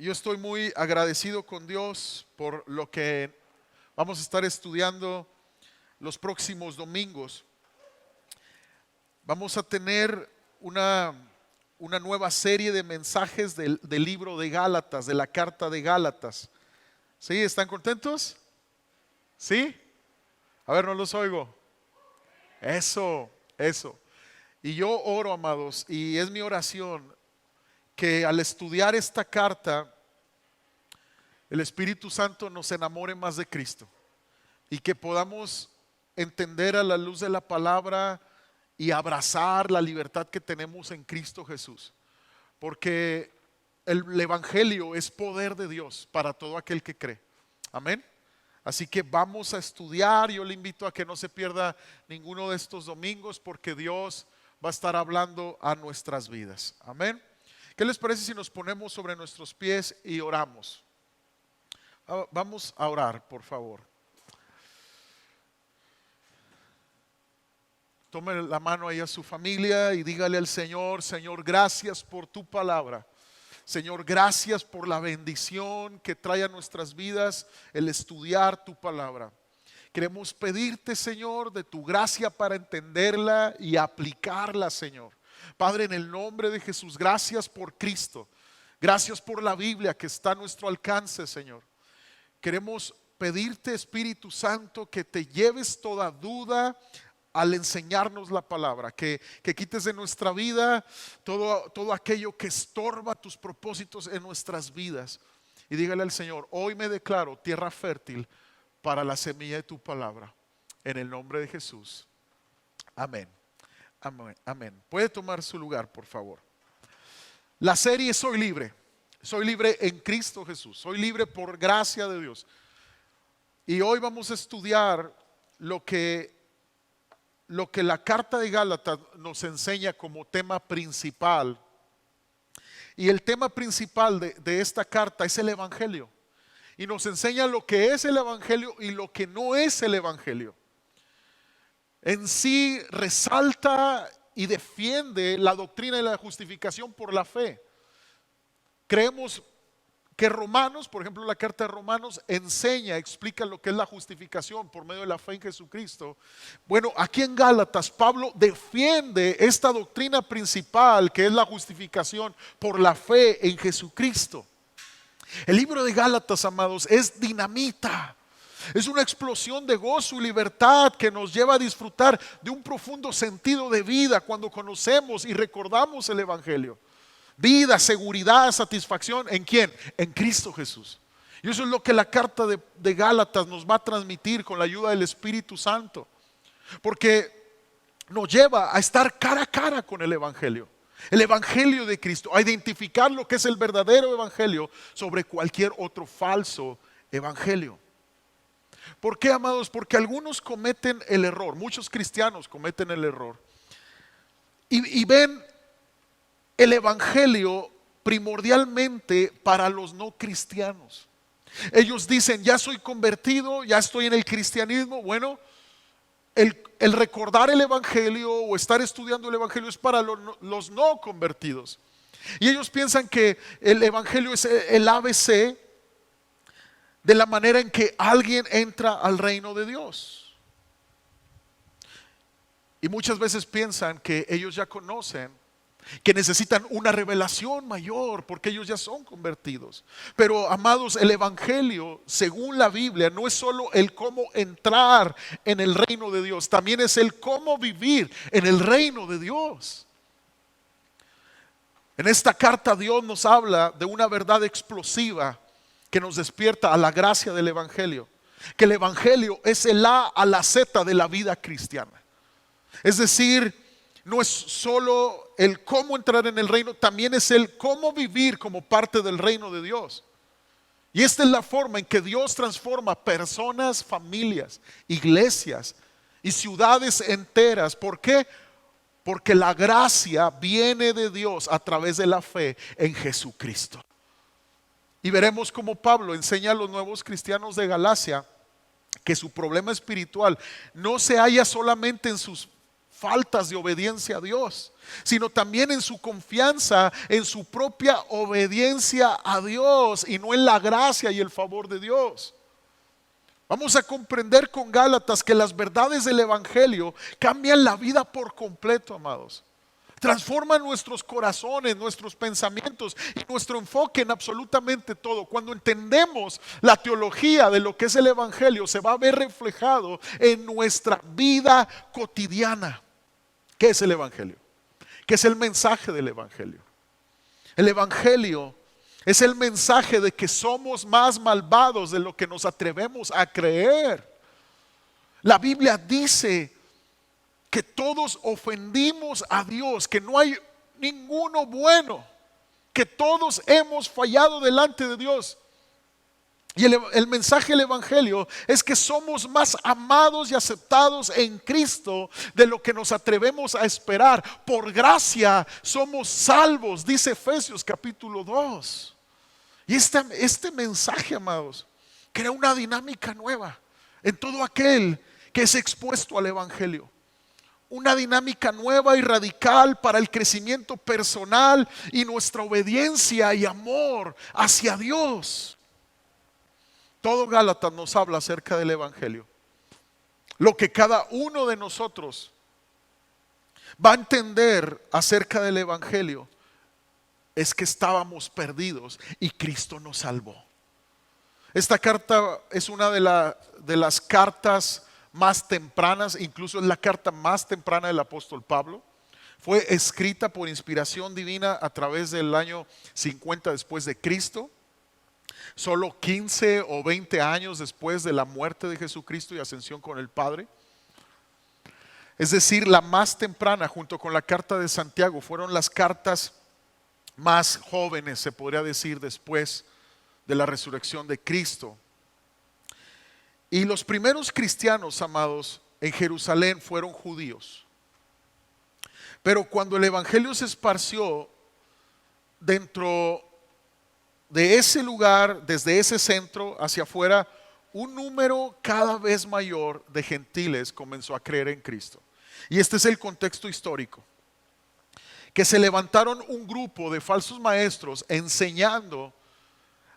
Yo estoy muy agradecido con Dios por lo que vamos a estar estudiando los próximos domingos. Vamos a tener una nueva serie de mensajes del libro de Gálatas, de la carta de Gálatas. ¿Sí? ¿Están contentos? ¿Sí? A ver, no los oigo. Eso. Y yo oro, amados, y es mi oración que al estudiar esta carta, el Espíritu Santo nos enamore más de Cristo y que podamos entender a la luz de la palabra y abrazar la libertad que tenemos en Cristo Jesús. Porque el Evangelio es poder de Dios para todo aquel que cree. Amén. Así que vamos a estudiar. Yo le invito a que no se pierda ninguno de estos domingos porque Dios va a estar hablando a nuestras vidas. Amén. ¿Qué les parece si nos ponemos sobre nuestros pies y oramos? Vamos a orar, por favor. Tome la mano ahí a su familia y dígale al Señor: Señor, gracias por tu palabra. Señor, gracias por la bendición que trae a nuestras vidas el estudiar tu palabra. Queremos pedirte, Señor, de tu gracia para entenderla y aplicarla, Señor. Padre, en el nombre de Jesús, gracias por Cristo. Gracias por la Biblia que está a nuestro alcance, Señor. Queremos pedirte, Espíritu Santo, que te lleves toda duda al enseñarnos la palabra, que quites de nuestra vida todo aquello que estorba tus propósitos en nuestras vidas. Y dígale al Señor: hoy me declaro tierra fértil para la semilla de tu palabra. En el nombre de Jesús. Amén. Amén. Puede tomar su lugar, por favor. La serie Soy Libre. Soy libre en Cristo Jesús. Soy libre por gracia de Dios. Y hoy vamos a estudiar lo que la carta de Gálatas nos enseña como tema principal. Y el tema principal de esta carta es el Evangelio. Y nos enseña lo que es el Evangelio y lo que no es el Evangelio. En sí resalta y defiende la doctrina de la justificación por la fe. Creemos que Romanos, por ejemplo, la carta de Romanos explica lo que es la justificación por medio de la fe en Jesucristo. Bueno, aquí en Gálatas, Pablo defiende esta doctrina principal que es la justificación por la fe en Jesucristo. El libro de Gálatas, amados, es dinamita. Es una explosión de gozo y libertad que nos lleva a disfrutar de un profundo sentido de vida cuando conocemos y recordamos el Evangelio. Vida, seguridad, satisfacción. ¿En quién? En Cristo Jesús. Y eso es lo que la carta de Gálatas nos va a transmitir con la ayuda del Espíritu Santo. Porque nos lleva a estar cara a cara con el Evangelio. El Evangelio de Cristo. A identificar lo que es el verdadero Evangelio sobre cualquier otro falso Evangelio. ¿Por qué, amados? Porque algunos cometen el error. Muchos cristianos cometen el error. Y ven el Evangelio primordialmente para los no cristianos. Ellos dicen: ya soy convertido, ya estoy en el cristianismo. Bueno, el recordar el Evangelio o estar estudiando el Evangelio es para los no convertidos. Y ellos piensan que el Evangelio es el ABC de la manera en que alguien entra al reino de Dios. Y muchas veces piensan que ellos ya conocen, que necesitan una revelación mayor porque ellos ya son convertidos. Pero, amados, el Evangelio, según la Biblia, no es solo el cómo entrar en el reino de Dios, también es el cómo vivir en el reino de Dios. En esta carta Dios nos habla de una verdad explosiva que nos despierta a la gracia del Evangelio. Que el Evangelio es el A a la Z de la vida cristiana. Es decir, no es solo el cómo entrar en el reino, también es el cómo vivir como parte del reino de Dios. Y esta es la forma en que Dios transforma personas, familias, iglesias y ciudades enteras. ¿Por qué? Porque la gracia viene de Dios a través de la fe en Jesucristo. Y veremos cómo Pablo enseña a los nuevos cristianos de Galacia que su problema espiritual no se halla solamente en sus faltas de obediencia a Dios, sino también en su confianza en su propia obediencia a Dios y no en la gracia y el favor de Dios. Vamos a comprender con Gálatas que las verdades del Evangelio cambian la vida por completo, amados. Transforman nuestros corazones, nuestros pensamientos y nuestro enfoque en absolutamente todo. Cuando entendemos la teología de lo que es el Evangelio, se va a ver reflejado en nuestra vida cotidiana. ¿Qué es el Evangelio? ¿Qué es el mensaje del Evangelio? El Evangelio es el mensaje de que somos más malvados de lo que nos atrevemos a creer. La Biblia dice que todos ofendimos a Dios, que no hay ninguno bueno, que todos hemos fallado delante de Dios. Y el mensaje del Evangelio es que somos más amados y aceptados en Cristo de lo que nos atrevemos a esperar. Por gracia somos salvos, dice Efesios capítulo 2. Y este mensaje, amados, crea una dinámica nueva en todo aquel que es expuesto al Evangelio. Una dinámica nueva y radical para el crecimiento personal y nuestra obediencia y amor hacia Dios. Todo Gálatas nos habla acerca del Evangelio. Lo que cada uno de nosotros va a entender acerca del Evangelio es que estábamos perdidos y Cristo nos salvó. Esta carta es una de las cartas más tempranas, incluso es la carta más temprana del apóstol Pablo. Fue escrita por inspiración divina a través del año 50 después de Cristo, solo 15 o 20 años después de la muerte de Jesucristo y ascensión con el Padre. Es decir, la más temprana, junto con la carta de Santiago, fueron las cartas más jóvenes, se podría decir, después de la resurrección de Cristo. Y los primeros cristianos, amados, en Jerusalén fueron judíos. Pero cuando el Evangelio se esparció dentro de ese lugar, desde ese centro hacia afuera, un número cada vez mayor de gentiles comenzó a creer en Cristo. Y este es el contexto histórico. Que se levantaron un grupo de falsos maestros enseñando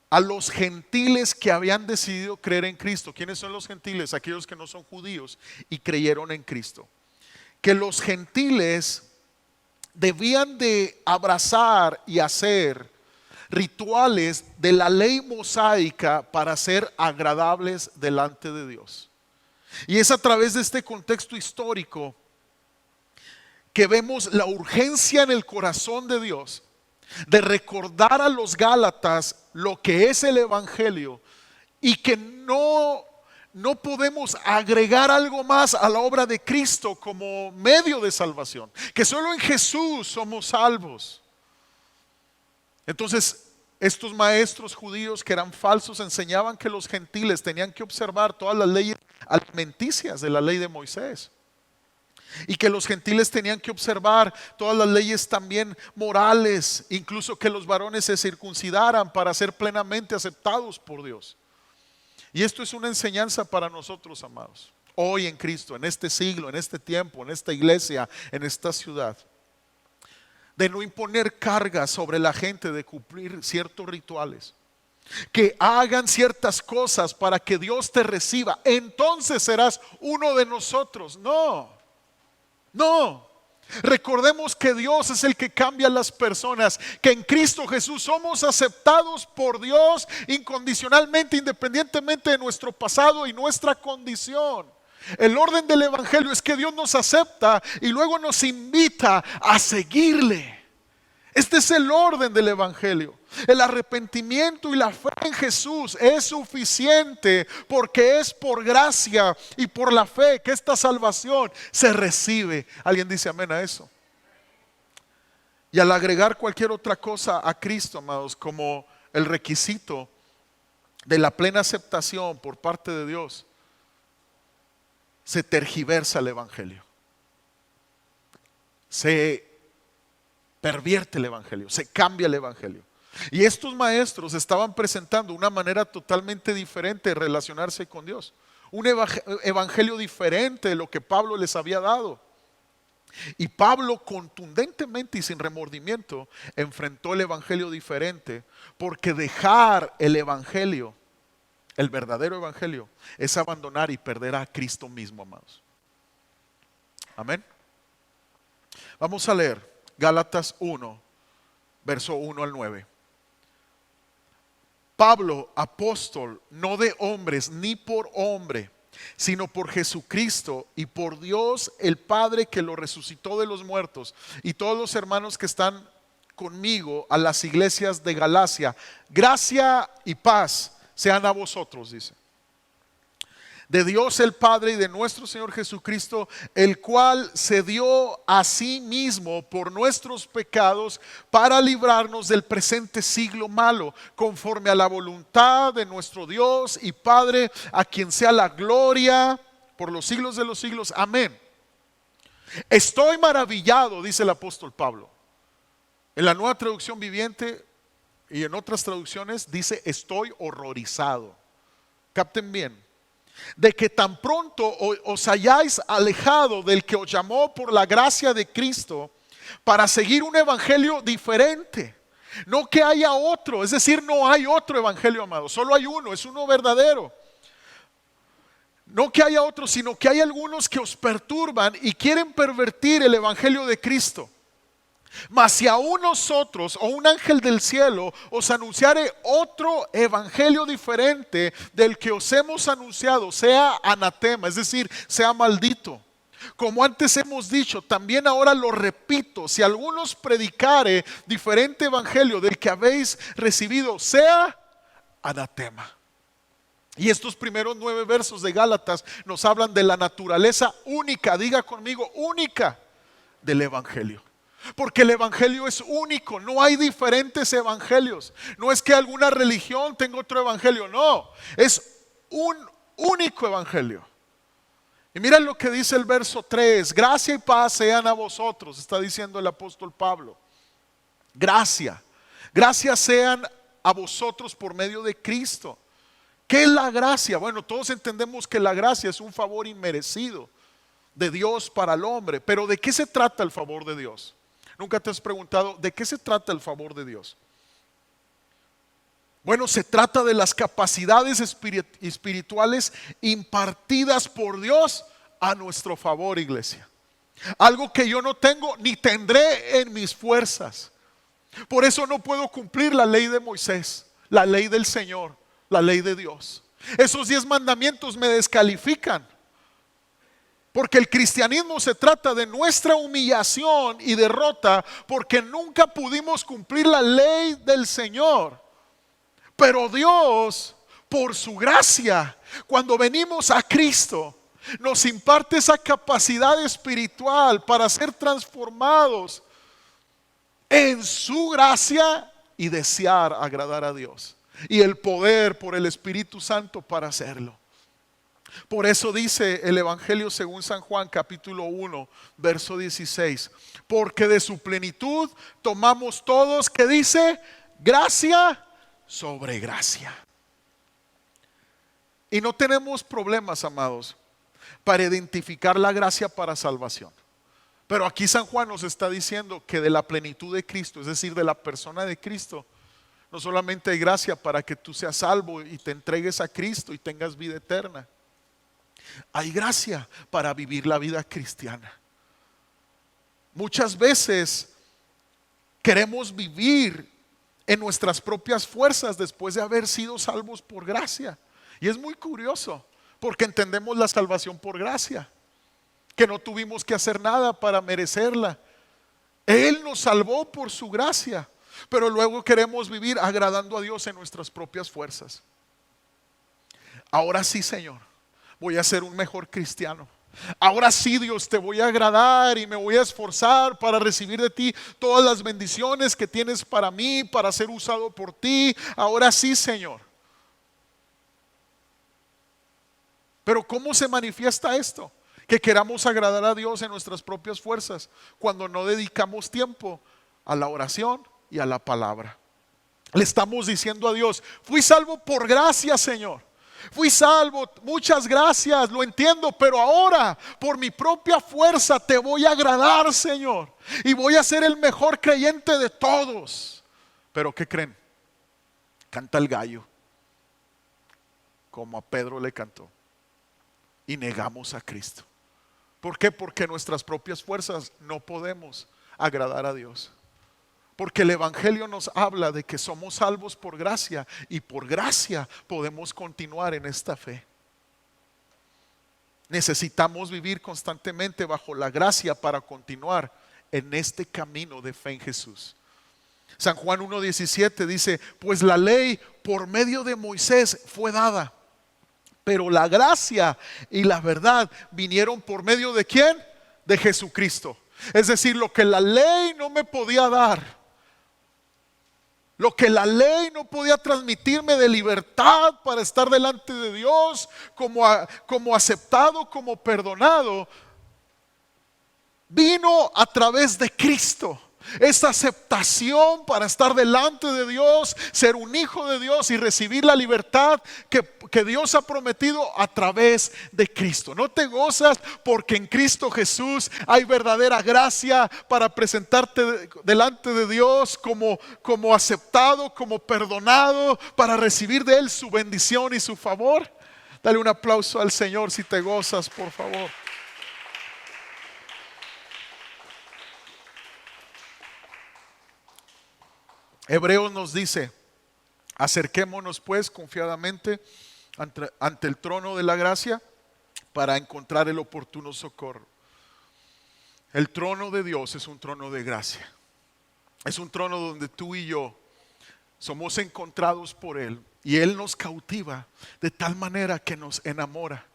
a los gentiles que habían decidido creer en Cristo. ¿Quiénes son los gentiles? Aquellos que no son judíos y creyeron en Cristo. Que los gentiles debían de abrazar y hacer rituales de la ley mosaica para ser agradables delante de Dios. Y es a través de este contexto histórico que vemos la urgencia en el corazón de Dios de recordar a los Gálatas lo que es el Evangelio y que no podemos agregar algo más a la obra de Cristo como medio de salvación, que solo en Jesús somos salvos. Entonces, estos maestros judíos que eran falsos enseñaban que los gentiles tenían que observar todas las leyes alimenticias de la ley de Moisés. Y que los gentiles tenían que observar todas las leyes también morales, incluso que los varones se circuncidaran para ser plenamente aceptados por Dios. Y esto es una enseñanza para nosotros, amados, hoy en Cristo, en este siglo, en este tiempo, en esta iglesia, en esta ciudad, de no imponer cargas sobre la gente, de cumplir ciertos rituales, que hagan ciertas cosas para que Dios te reciba, entonces serás uno de nosotros. No, recordemos que Dios es el que cambia a las personas, que en Cristo Jesús somos aceptados por Dios incondicionalmente, independientemente de nuestro pasado y nuestra condición. El orden del Evangelio es que Dios nos acepta y luego nos invita a seguirle. Este es el orden del Evangelio. El arrepentimiento y la fe en Jesús es suficiente, porque es por gracia y por la fe que esta salvación se recibe. ¿Alguien dice amén a eso? Y al agregar cualquier otra cosa a Cristo, amados, como el requisito de la plena aceptación por parte de Dios, se tergiversa el Evangelio. Se pervierte el Evangelio, se cambia el Evangelio. Y estos maestros estaban presentando una manera totalmente diferente de relacionarse con Dios, un evangelio diferente de lo que Pablo les había dado. Y Pablo contundentemente y sin remordimiento enfrentó el evangelio diferente, porque dejar el evangelio, el verdadero evangelio, es abandonar y perder a Cristo mismo, amados. Amén. Vamos a leer Gálatas 1, verso 1 al 9. Pablo, apóstol, no de hombres ni por hombre, sino por Jesucristo y por Dios el Padre que lo resucitó de los muertos, y todos los hermanos que están conmigo a las iglesias de Galacia, gracia y paz sean a vosotros, dice. De Dios el Padre y de nuestro Señor Jesucristo, el cual se dio a sí mismo por nuestros pecados para librarnos del presente siglo malo, conforme a la voluntad de nuestro Dios y Padre, a quien sea la gloria por los siglos de los siglos. Amén. Estoy maravillado, dice el apóstol Pablo. En la Nueva Traducción Viviente y en otras traducciones dice estoy horrorizado. Capten bien. De que tan pronto os hayáis alejado del que os llamó por la gracia de Cristo para seguir un evangelio diferente. No que haya otro, es decir, no hay otro evangelio, amado, solo hay uno, es uno verdadero. No que haya otro, sino que hay algunos que os perturban y quieren pervertir el evangelio de Cristo. Mas si aún nosotros o un ángel del cielo os anunciare otro evangelio diferente del que os hemos anunciado, sea anatema, es decir, sea maldito. Como antes hemos dicho, también ahora lo repito, si algunos predicare diferente evangelio del que habéis recibido, sea anatema. Y estos primeros 9 versos de Gálatas nos hablan de la naturaleza única, diga conmigo, única del evangelio. Porque el evangelio es único, no hay diferentes evangelios. No es que alguna religión tenga otro evangelio, no, es un único evangelio. Y mira lo que dice el verso 3, gracia y paz sean a vosotros, está diciendo el apóstol Pablo. Gracia sean a vosotros por medio de Cristo. ¿Qué es la gracia? Bueno, todos entendemos que la gracia es un favor inmerecido de Dios para el hombre, pero ¿de qué se trata el favor de Dios? ¿Nunca te has preguntado de qué se trata el favor de Dios? Bueno, se trata de las capacidades espirituales impartidas por Dios a nuestro favor, iglesia. Algo que yo no tengo ni tendré en mis fuerzas. Por eso no puedo cumplir la ley de Moisés, la ley del Señor, la ley de Dios. Esos 10 mandamientos me descalifican. Porque el cristianismo se trata de nuestra humillación y derrota, porque nunca pudimos cumplir la ley del Señor. Pero Dios, por su gracia, cuando venimos a Cristo, nos imparte esa capacidad espiritual para ser transformados en su gracia y desear agradar a Dios. Y el poder por el Espíritu Santo para hacerlo. Por eso dice el Evangelio según San Juan capítulo 1 verso 16, porque de su plenitud tomamos todos, que dice, gracia sobre gracia. Y no tenemos problemas, amados, para identificar la gracia para salvación. Pero aquí San Juan nos está diciendo que de la plenitud de Cristo, es decir, de la persona de Cristo, no solamente hay gracia para que tú seas salvo y te entregues a Cristo y tengas vida eterna. Hay gracia para vivir la vida cristiana. Muchas veces queremos vivir en nuestras propias fuerzas después de haber sido salvos por gracia. Y es muy curioso, porque entendemos la salvación por gracia, que no tuvimos que hacer nada para merecerla. Él nos salvó por su gracia, pero luego queremos vivir agradando a Dios en nuestras propias fuerzas. Ahora sí, Señor, voy a ser un mejor cristiano. Ahora sí, Dios, te voy a agradar y me voy a esforzar para recibir de ti todas las bendiciones que tienes para mí, para ser usado por ti. Ahora sí, Señor. Pero ¿cómo se manifiesta esto? Que queramos agradar a Dios en nuestras propias fuerzas cuando no dedicamos tiempo a la oración y a la palabra. Le estamos diciendo a Dios, fui salvo por gracia, Señor. Fui salvo, muchas gracias, lo entiendo, pero ahora por mi propia fuerza te voy a agradar, Señor, y voy a ser el mejor creyente de todos. Pero ¿qué creen? Canta el gallo, como a Pedro le cantó, y negamos a Cristo. ¿Por qué? Porque nuestras propias fuerzas no podemos agradar a Dios. Porque el Evangelio nos habla de que somos salvos por gracia, y por gracia podemos continuar en esta fe. Necesitamos vivir constantemente bajo la gracia para continuar en este camino de fe en Jesús. San Juan 1:17 dice: pues la ley por medio de Moisés fue dada, pero la gracia y la verdad vinieron por medio ¿de quién? De Jesucristo. Es decir, lo que la ley no me podía dar, lo que la ley no podía transmitirme de libertad para estar delante de Dios como aceptado, como perdonado, vino a través de Cristo. Esa aceptación para estar delante de Dios, ser un hijo de Dios y recibir la libertad que Dios ha prometido a través de Cristo. ¿No te gozas porque en Cristo Jesús hay verdadera gracia para presentarte delante de Dios como aceptado, como perdonado, para recibir de Él su bendición y su favor? Dale un aplauso al Señor si te gozas, por favor. Hebreos nos dice: acerquémonos pues confiadamente ante el trono de la gracia para encontrar el oportuno socorro. El trono de Dios es un trono de gracia. Es un trono donde tú y yo somos encontrados por Él, y Él nos cautiva de tal manera que nos enamora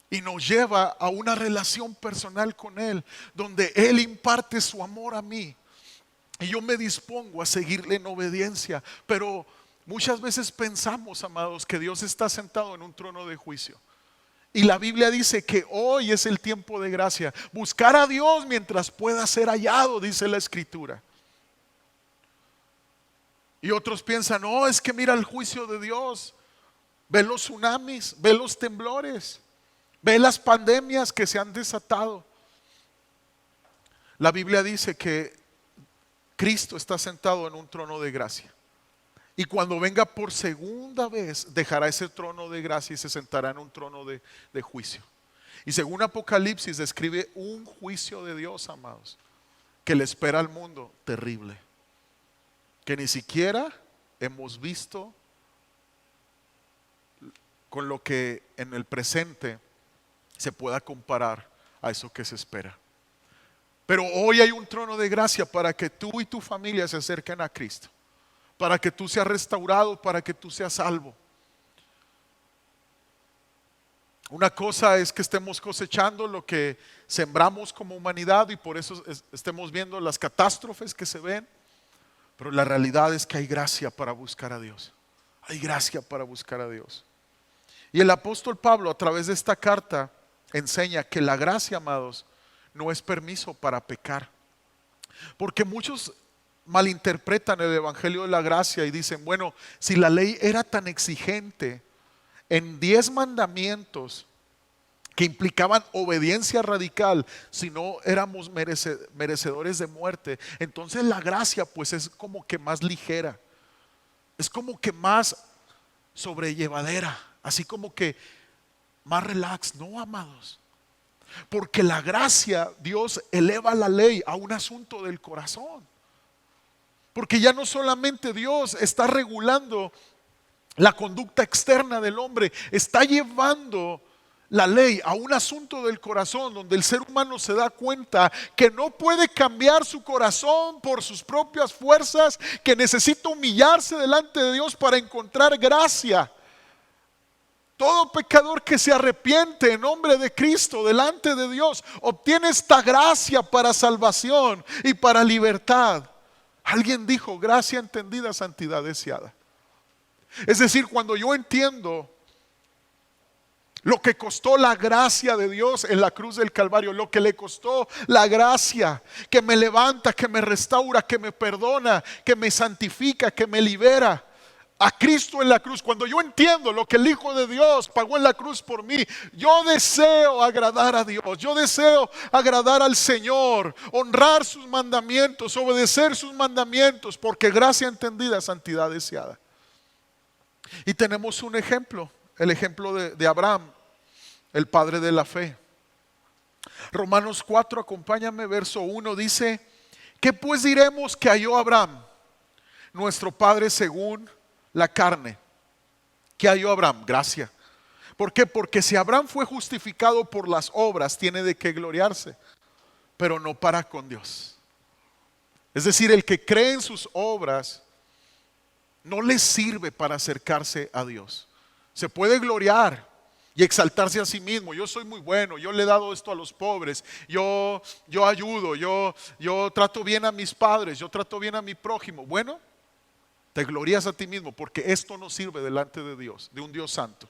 y nos lleva a una relación personal con Él, donde Él imparte su amor a mí y yo me dispongo a seguirle en obediencia. Pero muchas veces pensamos, amados, que Dios está sentado en un trono de juicio. Y la Biblia dice que hoy es el tiempo de gracia. Buscar a Dios mientras pueda ser hallado, dice la Escritura. Y otros piensan: no, es que mira el juicio de Dios. Ve los tsunamis, ve los temblores, ve las pandemias que se han desatado. La Biblia dice que Cristo está sentado en un trono de gracia, y cuando venga por segunda vez dejará ese trono de gracia y se sentará en un trono de juicio. Y según Apocalipsis describe un juicio de Dios, amados, que le espera al mundo terrible, que ni siquiera hemos visto con lo que en el presente se pueda comparar a eso que se espera. Pero hoy hay un trono de gracia para que tú y tu familia se acerquen a Cristo, para que tú seas restaurado, para que tú seas salvo. Una cosa es que estemos cosechando lo que sembramos como humanidad, y por eso estemos viendo las catástrofes que se ven. Pero la realidad es que hay gracia para buscar a Dios. Hay gracia para buscar a Dios. Y el apóstol Pablo, a través de esta carta, enseña que la gracia, amados, no es permiso para pecar. Porque muchos malinterpretan el evangelio de la gracia y dicen: bueno, si la ley era tan exigente en 10 mandamientos que implicaban obediencia radical, si no éramos merecedores de muerte, entonces la gracia pues es como que más ligera, es como que más sobrellevadera, así como que más relax. No, amados, porque la gracia, Dios eleva la ley a un asunto del corazón. Porque ya no solamente Dios está regulando la conducta externa del hombre, está llevando la ley a un asunto del corazón, donde el ser humano se da cuenta que no puede cambiar su corazón por sus propias fuerzas, que necesita humillarse delante de Dios para encontrar gracia. Todo pecador que se arrepiente en nombre de Cristo delante de Dios obtiene esta gracia para salvación y para libertad. Alguien dijo: gracia entendida, santidad deseada. Es decir, cuando yo entiendo lo que costó la gracia de Dios en la cruz del Calvario, lo que le costó la gracia que me levanta, que me restaura, que me perdona, que me santifica, que me libera, a Cristo en la cruz, cuando yo entiendo lo que el Hijo de Dios pagó en la cruz por mí, yo deseo agradar a Dios, yo deseo agradar al Señor, honrar sus mandamientos, obedecer sus mandamientos, porque gracia entendida, santidad deseada. Y tenemos un ejemplo, el ejemplo de Abraham, el padre de la fe. Romanos 4, acompáñame, verso 1 dice: ¿qué pues diremos que halló Abraham, nuestro padre según la carne? ¿Qué halló Abraham? Gracia. ¿Por qué? Porque si Abraham fue justificado por las obras, tiene de qué gloriarse, pero no para con Dios. Es decir, el que cree en sus obras no le sirve para acercarse a Dios. Se puede gloriar y exaltarse a sí mismo: yo soy muy bueno, yo le he dado esto a los pobres, yo ayudo, yo trato bien a mis padres, yo trato bien a mi prójimo. Bueno, te glorías a ti mismo, porque esto no sirve delante de Dios, de un Dios santo.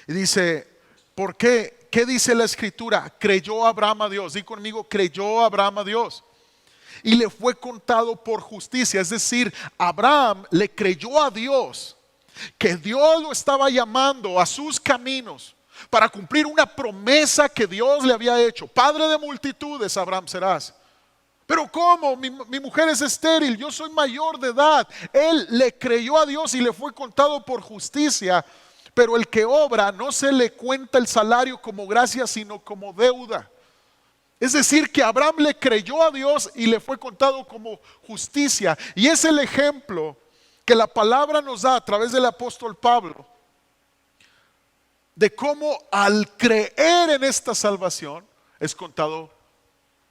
Y dice, ¿por qué? ¿Qué dice la escritura? Creyó Abraham a Dios. Di conmigo, creyó Abraham a Dios, y le fue contado por justicia. Es decir, Abraham le creyó a Dios, que Dios lo estaba llamando a sus caminos para cumplir una promesa que Dios le había hecho. Padre de multitudes, Abraham, serás. Pero ¿cómo? Mi mujer es estéril, yo soy mayor de edad. Él le creyó a Dios y le fue contado por justicia. Pero el que obra, no se le cuenta el salario como gracia, sino como deuda. Es decir, que Abraham le creyó a Dios y le fue contado como justicia. Y es el ejemplo que la palabra nos da a través del apóstol Pablo, de cómo al creer en esta salvación es contado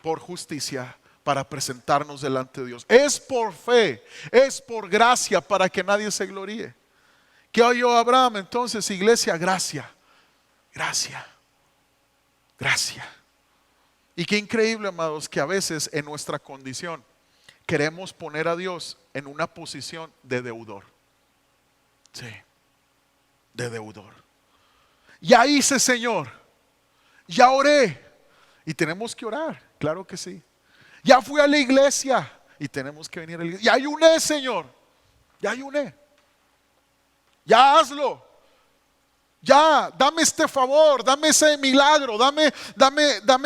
por justicia para presentarnos delante de Dios. Es por fe, es por gracia, para que nadie se gloríe. ¿Qué oyó Abraham entonces, iglesia? Gracia, gracia, gracia. Y qué increíble, amados, que a veces en nuestra condición queremos poner a Dios en una posición de deudor. Sí, de deudor. Ya hice, Señor, ya oré, y tenemos que orar, claro que sí. Ya fui a la iglesia y tenemos que venir a la iglesia. Ya ayuné, Señor, ya ayuné. Ya hazlo. Ya, dame este favor, dame ese milagro, dame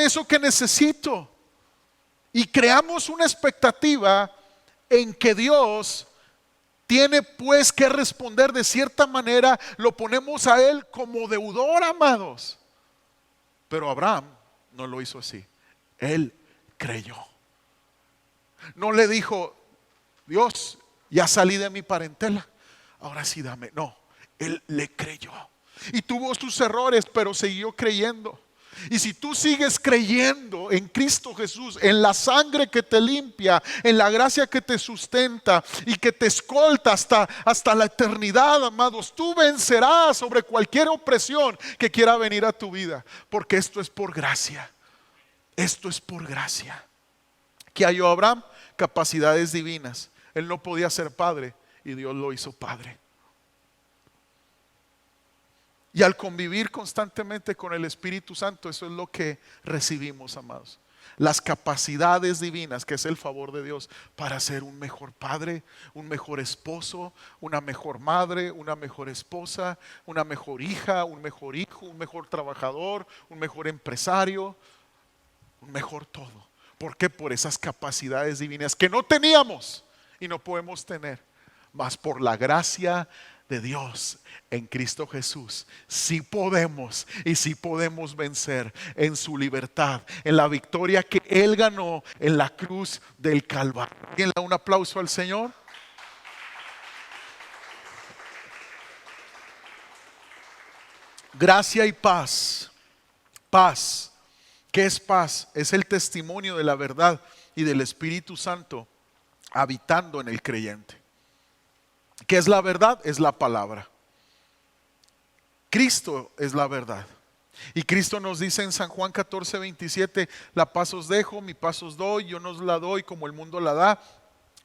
eso que necesito. Y creamos una expectativa en que Dios tiene pues que responder de cierta manera. Lo ponemos a Él como deudor, amados. Pero Abraham no lo hizo así. Él creyó. No le dijo: Dios, ya salí de mi parentela, ahora sí dame. No, él le creyó. Y tuvo sus errores, pero siguió creyendo. Y si tú sigues creyendo en Cristo Jesús, en la sangre que te limpia, en la gracia que te sustenta y que te escolta hasta la eternidad, amados, tú vencerás sobre cualquier opresión que quiera venir a tu vida, porque esto es por gracia. Esto es por gracia. ¿Qué halló Abraham? Capacidades divinas. Él no podía ser padre y Dios lo hizo padre. Y al convivir constantemente con el Espíritu Santo, eso es lo que recibimos, amados. Las capacidades divinas, que es el favor de Dios para ser un mejor padre, un mejor esposo, una mejor madre, una mejor esposa, una mejor hija, un mejor hijo, un mejor trabajador, un mejor empresario, un mejor todo. ¿Por qué? Por esas capacidades divinas que no teníamos y no podemos tener, mas por la gracia de Dios en Cristo Jesús sí podemos, y sí podemos vencer en su libertad, en la victoria que Él ganó en la cruz del Calvario. ¿Alguien le da un aplauso al Señor? Gracia y paz. Paz. ¿Qué es paz? Es el testimonio de la verdad y del Espíritu Santo habitando en el creyente. ¿Qué es la verdad? Es la palabra. Cristo es la verdad. Y Cristo nos dice en San Juan 14:27: la paz os dejo, mi paz os doy, yo no os la doy como el mundo la da.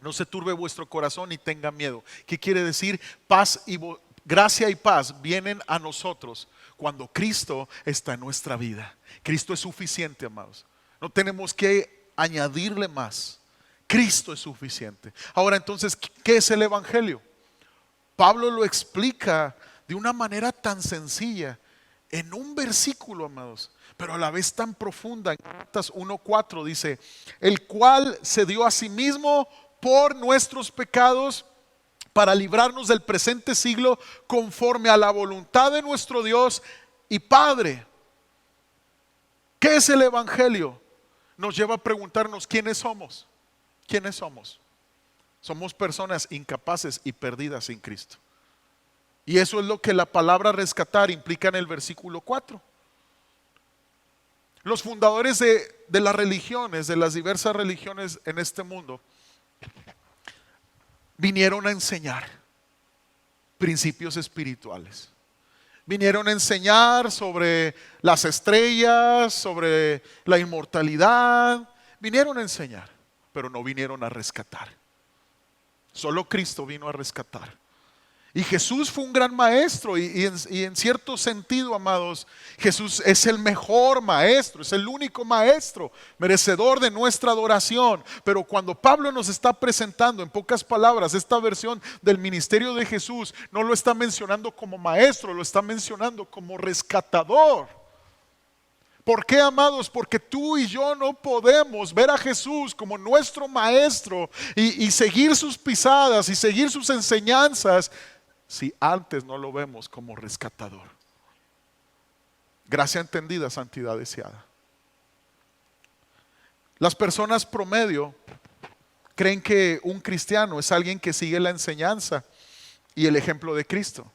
No se turbe vuestro corazón ni tenga miedo. ¿Qué quiere decir? Paz y gracia y paz vienen a nosotros cuando Cristo está en nuestra vida. Cristo es suficiente, amados. No tenemos que añadirle más. Cristo es suficiente. Ahora entonces, ¿qué es el Evangelio? Pablo lo explica de una manera tan sencilla, en un versículo, amados, pero a la vez tan profunda. En Gálatas 1:4 dice: el cual se dio a sí mismo por nuestros pecados, para librarnos del presente siglo, conforme a la voluntad de nuestro Dios y Padre. ¿Qué es el Evangelio? Nos lleva a preguntarnos quiénes somos. ¿Quiénes somos? Somos personas incapaces y perdidas sin Cristo. Y eso es lo que la palabra rescatar implica en el versículo 4. Los fundadores de las religiones, de las diversas religiones en este mundo, vinieron a enseñar principios espirituales. Vinieron a enseñar sobre las estrellas, sobre la inmortalidad. Vinieron a enseñar, pero no vinieron a rescatar. Solo Cristo vino a rescatar. Y Jesús fue un gran maestro y en cierto sentido, amados, Jesús es el mejor maestro, es el único maestro merecedor de nuestra adoración. Pero cuando Pablo nos está presentando, en pocas palabras, esta versión del ministerio de Jesús, no lo está mencionando como maestro, lo está mencionando como rescatador. ¿Por qué, amados? Porque tú y yo no podemos ver a Jesús como nuestro maestro y seguir sus pisadas y seguir sus enseñanzas si antes no lo vemos como rescatador. Gracia entendida, santidad deseada. Las personas promedio creen que un cristiano es alguien que sigue la enseñanza y el ejemplo de Cristo.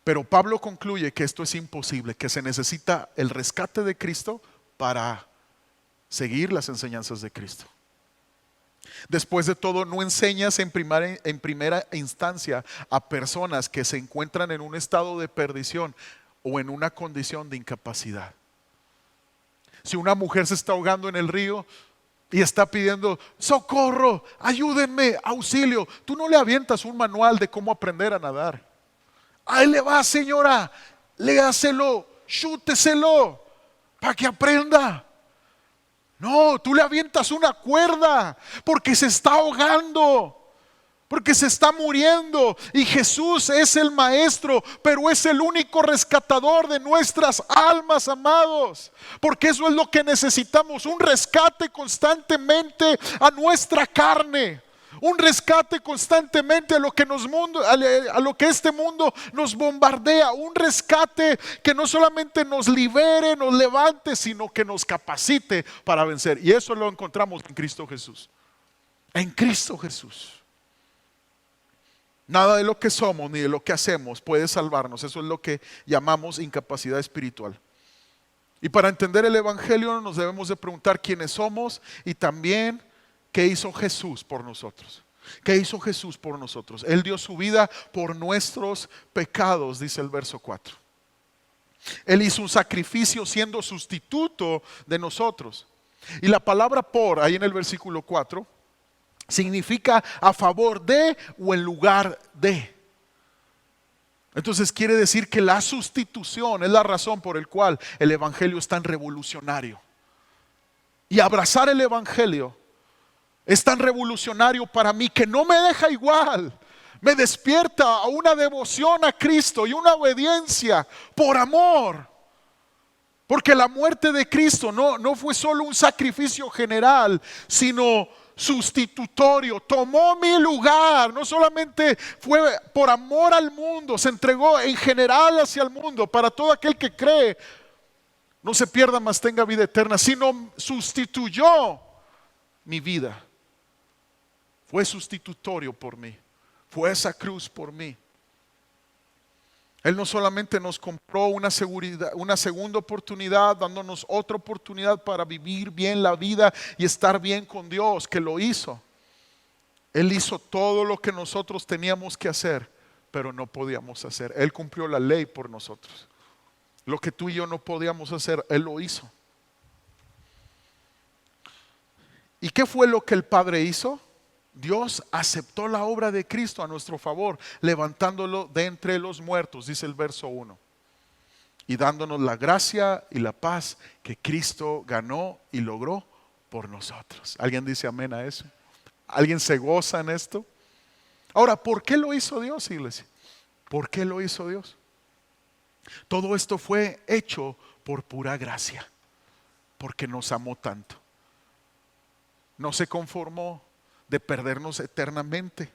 Pero Pablo concluye que esto es imposible, que se necesita el rescate de Cristo para seguir las enseñanzas de Cristo. Después de todo, no enseñas en primera instancia a personas que se encuentran en un estado de perdición o en una condición de incapacidad. Si una mujer se está ahogando en el río y está pidiendo socorro, ayúdenme, auxilio, tú no le avientas un manual de cómo aprender a nadar. Ahí le va, señora, léaselo, chúteselo para que aprenda. No, tú le avientas una cuerda porque se está ahogando, porque se está muriendo. Y Jesús es el maestro, pero es el único rescatador de nuestras almas, amados. Porque eso es lo que necesitamos, un rescate constantemente a nuestra carne. Un rescate constantemente a lo que este mundo nos bombardea. Un rescate que no solamente nos libere, nos levante, sino que nos capacite para vencer. Y eso lo encontramos en Cristo Jesús. En Cristo Jesús. Nada de lo que somos ni de lo que hacemos puede salvarnos. Eso es lo que llamamos incapacidad espiritual. Y para entender el Evangelio nos debemos de preguntar quiénes somos y también ¿qué hizo Jesús por nosotros? ¿Qué hizo Jesús por nosotros? Él dio su vida por nuestros pecados, dice el verso 4. Él hizo un sacrificio siendo sustituto de nosotros. Y la palabra por, ahí en el versículo 4, significa a favor de o en lugar de. Entonces quiere decir que la sustitución es la razón por la cual el Evangelio es tan revolucionario. Y abrazar el Evangelio es tan revolucionario para mí que no me deja igual. Me despierta a una devoción a Cristo y una obediencia por amor. Porque la muerte de Cristo no fue solo un sacrificio general, sino sustitutorio. Tomó mi lugar. No solamente fue por amor al mundo, se entregó en general hacia el mundo para todo aquel que cree. No se pierda, mas tenga vida eterna, sino sustituyó mi vida. Fue sustitutorio por mí. Fue esa cruz por mí. Él no solamente nos compró una segunda oportunidad, dándonos otra oportunidad para vivir bien la vida y estar bien con Dios, que lo hizo. Él hizo todo lo que nosotros teníamos que hacer, pero no podíamos hacer. Él cumplió la ley por nosotros. Lo que tú y yo no podíamos hacer, Él lo hizo. ¿Y qué fue lo que el Padre hizo? Dios aceptó la obra de Cristo a nuestro favor, levantándolo de entre los muertos, dice el verso 1. Y dándonos la gracia y la paz que Cristo ganó y logró por nosotros. ¿Alguien dice amén a eso? ¿Alguien se goza en esto? Ahora, ¿por qué lo hizo Dios, iglesia? ¿Por qué lo hizo Dios? Todo esto fue hecho por pura gracia, porque nos amó tanto. No se conformó de perdernos eternamente.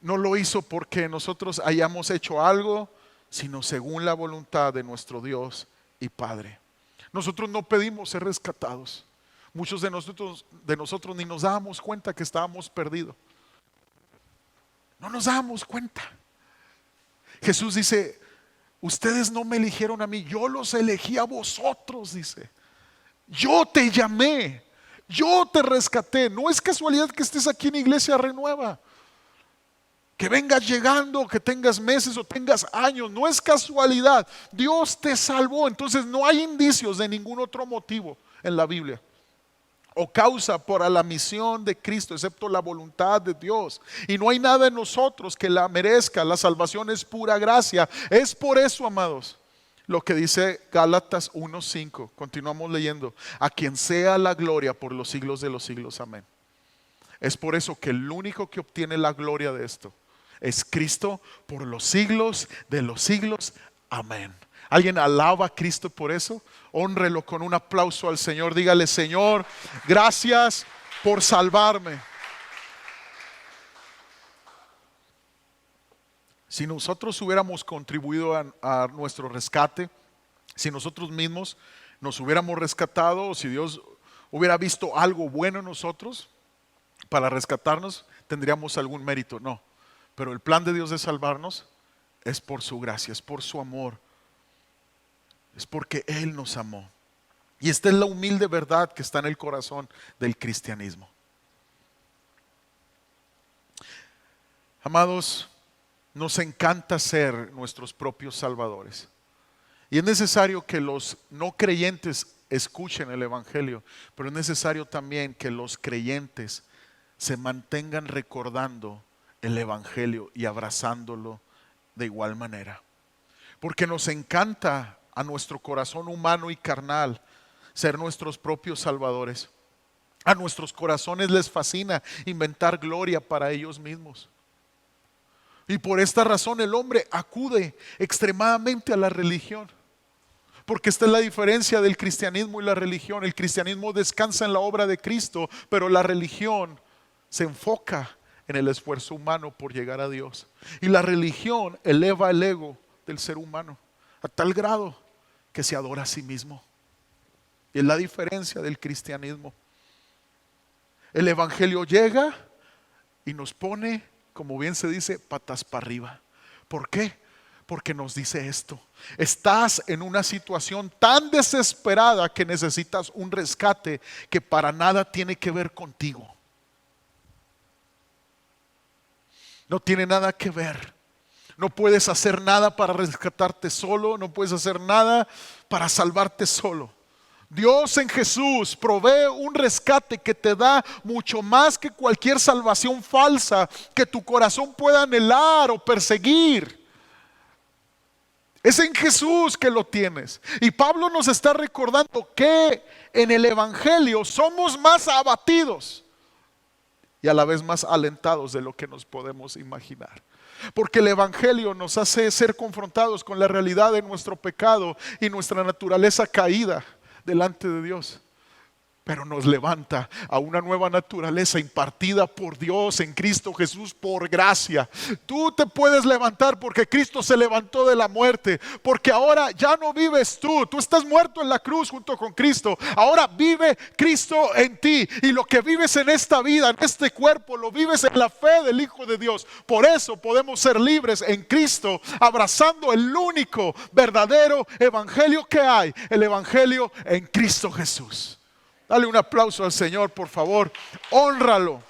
No lo hizo porque nosotros hayamos hecho algo, sino según la voluntad de nuestro Dios y Padre. Nosotros no pedimos ser rescatados. Muchos de nosotros ni nos dábamos cuenta que estábamos perdidos. No nos dábamos cuenta. Jesús dice, ustedes no me eligieron a mí, yo los elegí a vosotros, dice. Yo te llamé, yo te rescaté. No es casualidad que estés aquí en Iglesia Renueva, que vengas llegando, que tengas meses o tengas años. No es casualidad, Dios te salvó. Entonces no hay indicios de ningún otro motivo en la Biblia o causa para la misión de Cristo, excepto la voluntad de Dios. Y no hay nada en nosotros que la merezca. La salvación es pura gracia. Es por eso, amados, lo que dice Gálatas 1:5. Continuamos leyendo. A quien sea la gloria por los siglos de los siglos. Amén. Es por eso que el único que obtiene la gloria de esto es Cristo por los siglos de los siglos. Amén. ¿Alguien alaba a Cristo por eso? Hónrelo con un aplauso al Señor. Dígale, Señor, gracias por salvarme. Si nosotros hubiéramos contribuido a nuestro rescate, si nosotros mismos nos hubiéramos rescatado, o si Dios hubiera visto algo bueno en nosotros para rescatarnos, tendríamos algún mérito. No, pero el plan de Dios de salvarnos es por su gracia, es por su amor. Es porque Él nos amó. Y esta es la humilde verdad que está en el corazón del cristianismo. Amados, nos encanta ser nuestros propios salvadores. Y es necesario que los no creyentes escuchen el Evangelio, pero es necesario también que los creyentes se mantengan recordando el Evangelio y abrazándolo de igual manera. Porque nos encanta a nuestro corazón humano y carnal ser nuestros propios salvadores. A nuestros corazones les fascina inventar gloria para ellos mismos. Y por esta razón el hombre acude extremadamente a la religión. Porque esta es la diferencia del cristianismo y la religión. El cristianismo descansa en la obra de Cristo, pero la religión se enfoca en el esfuerzo humano por llegar a Dios. Y la religión eleva el ego del ser humano a tal grado que se adora a sí mismo. Y es la diferencia del cristianismo. El evangelio llega y nos pone, como bien se dice, patas para arriba. ¿Por qué? Porque nos dice esto: estás en una situación tan desesperada que necesitas un rescate que para nada tiene que ver contigo. No tiene nada que ver. No puedes hacer nada para rescatarte solo. No puedes hacer nada para salvarte solo. Dios en Jesús provee un rescate que te da mucho más que cualquier salvación falsa que tu corazón pueda anhelar o perseguir. Es en Jesús que lo tienes. Y Pablo nos está recordando que en el Evangelio somos más abatidos y a la vez más alentados de lo que nos podemos imaginar. Porque el Evangelio nos hace ser confrontados con la realidad de nuestro pecado y nuestra naturaleza caída delante de Dios. Pero nos levanta a una nueva naturaleza impartida por Dios en Cristo Jesús por gracia. Tú te puedes levantar porque Cristo se levantó de la muerte. Porque ahora ya no vives tú. Tú estás muerto en la cruz junto con Cristo. Ahora vive Cristo en ti. Y lo que vives en esta vida, en este cuerpo, lo vives en la fe del Hijo de Dios. Por eso podemos ser libres en Cristo, abrazando el único verdadero evangelio que hay. El evangelio en Cristo Jesús. Dale un aplauso al Señor, por favor. Hónralo.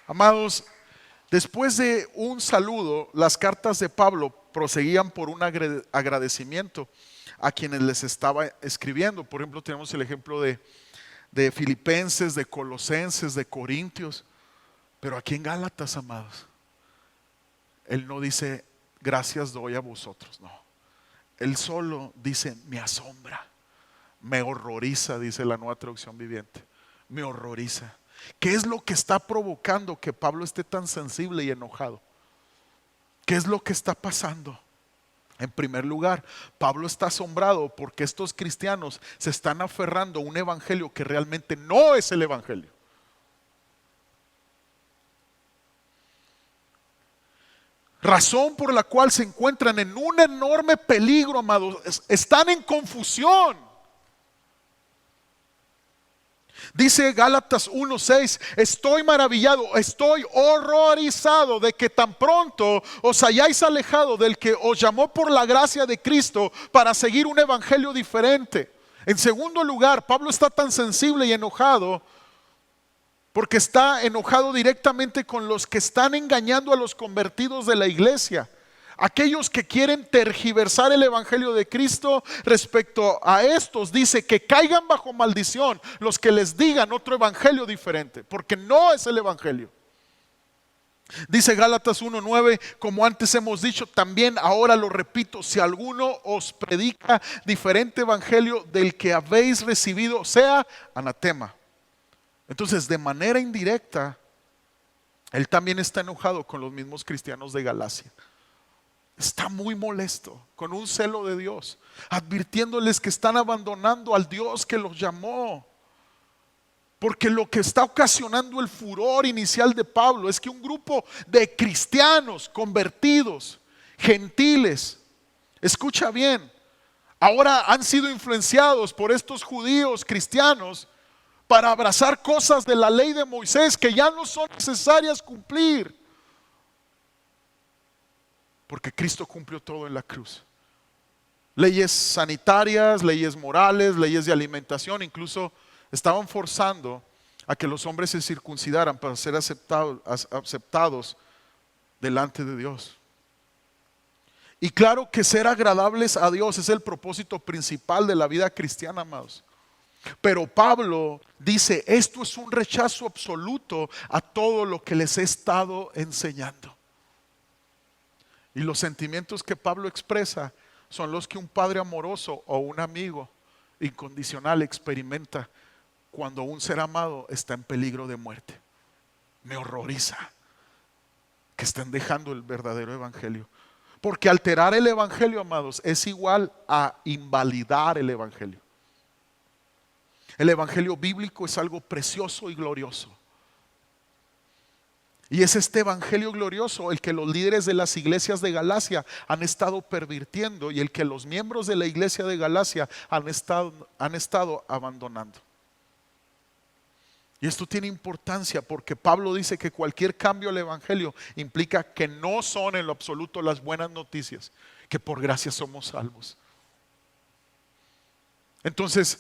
Amados, después de un saludo, las cartas de Pablo proseguían por un agradecimiento a quienes les estaba escribiendo. Por ejemplo, tenemos el ejemplo de Filipenses, de Colosenses, de Corintios. Pero aquí en Gálatas, amados, él no dice gracias doy a vosotros, no. Él solo dice me asombra, me horroriza, dice la Nueva Traducción Viviente. Me horroriza. ¿Qué es lo que está provocando que Pablo esté tan sensible y enojado? ¿Qué es lo que está pasando? En primer lugar, Pablo está asombrado porque estos cristianos se están aferrando a un evangelio que realmente no es el evangelio. Razón por la cual se encuentran en un enorme peligro, amados. Están en confusión. Dice Gálatas 1:6, estoy maravillado, estoy horrorizado de que tan pronto os hayáis alejado del que os llamó por la gracia de Cristo para seguir un evangelio diferente. En segundo lugar, Pablo está tan sensible y enojado porque está enojado directamente con los que están engañando a los convertidos de la iglesia. Aquellos que quieren tergiversar el evangelio de Cristo. Respecto a estos dice que caigan bajo maldición los que les digan otro evangelio diferente, porque no es el evangelio. Dice Gálatas 1:9, como antes hemos dicho, también ahora lo repito, si alguno os predica diferente evangelio del que habéis recibido, sea anatema. Entonces, de manera indirecta, él también está enojado con los mismos cristianos de Galacia. Está muy molesto, con un celo de Dios, advirtiéndoles que están abandonando al Dios que los llamó. Porque lo que está ocasionando el furor inicial de Pablo es que un grupo de cristianos convertidos, gentiles, escucha bien, ahora han sido influenciados por estos judíos cristianos para abrazar cosas de la ley de Moisés que ya no son necesarias cumplir. Porque Cristo cumplió todo en la cruz. Leyes sanitarias, leyes morales, leyes de alimentación, incluso estaban forzando a que los hombres se circuncidaran para ser aceptados delante de Dios. Y claro que ser agradables a Dios es el propósito principal de la vida cristiana, amados. Pero Pablo dice, esto es un rechazo absoluto a todo lo que les he estado enseñando. Y los sentimientos que Pablo expresa son los que un padre amoroso o un amigo incondicional experimenta cuando un ser amado está en peligro de muerte. Me horroriza que estén dejando el verdadero evangelio. Porque alterar el evangelio, amados, es igual a invalidar el evangelio. El evangelio bíblico es algo precioso y glorioso. Y es este evangelio glorioso el que los líderes de las iglesias de Galacia han estado pervirtiendo y el que los miembros de la iglesia de Galacia han estado abandonando. Y esto tiene importancia porque Pablo dice que cualquier cambio al evangelio implica que no son en lo absoluto las buenas noticias, que por gracia somos salvos. Entonces,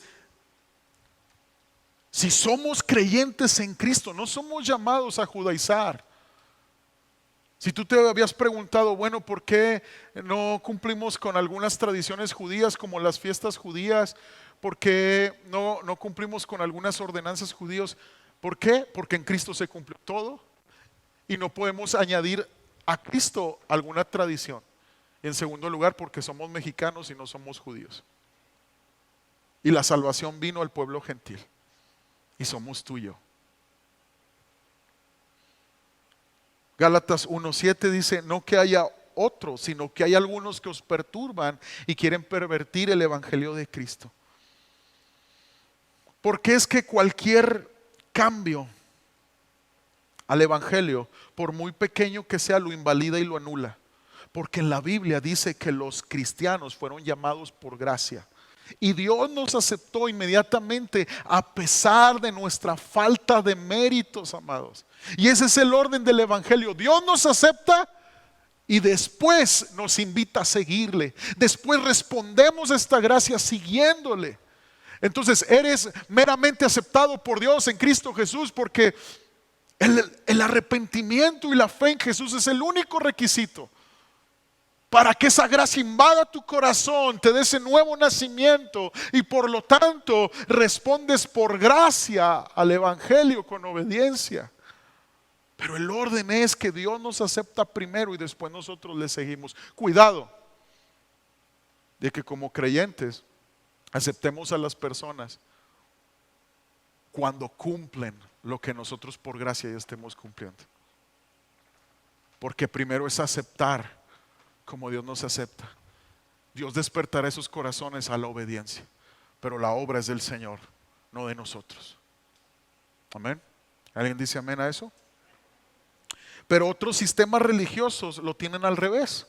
si somos creyentes en Cristo, no somos llamados a judaizar. Si tú te habías preguntado, bueno, ¿por qué no cumplimos con algunas tradiciones judías como las fiestas judías? ¿Por qué no cumplimos con algunas ordenanzas judías? ¿Por qué? Porque en Cristo se cumplió todo y no podemos añadir a Cristo alguna tradición. Y en segundo lugar, porque somos mexicanos y no somos judíos. Y la salvación vino al pueblo gentil. Y somos tú y yo. Gálatas 1:7 dice, no que haya otros, sino que hay algunos que os perturban y quieren pervertir el evangelio de Cristo. Porque es que cualquier cambio al evangelio, por muy pequeño que sea, lo invalida y lo anula. Porque en la Biblia dice que los cristianos fueron llamados por gracia. Y Dios nos aceptó inmediatamente a pesar de nuestra falta de méritos, amados. Y ese es el orden del evangelio. Dios nos acepta y después nos invita a seguirle. Después respondemos a esta gracia siguiéndole. Entonces eres meramente aceptado por Dios en Cristo Jesús porque el arrepentimiento y la fe en Jesús es el único requisito para que esa gracia invada tu corazón, te dé ese nuevo nacimiento y por lo tanto respondes por gracia al evangelio con obediencia. Pero el orden es que Dios nos acepta primero y después nosotros le seguimos. Cuidado de que como creyentes aceptemos a las personas cuando cumplen lo que nosotros por gracia ya estemos cumpliendo. Porque primero es aceptar como Dios nos acepta. Dios despertará esos corazones a la obediencia, pero la obra es del Señor, no de nosotros. Amén. ¿Alguien dice amén a eso? Pero otros sistemas religiosos lo tienen al revés.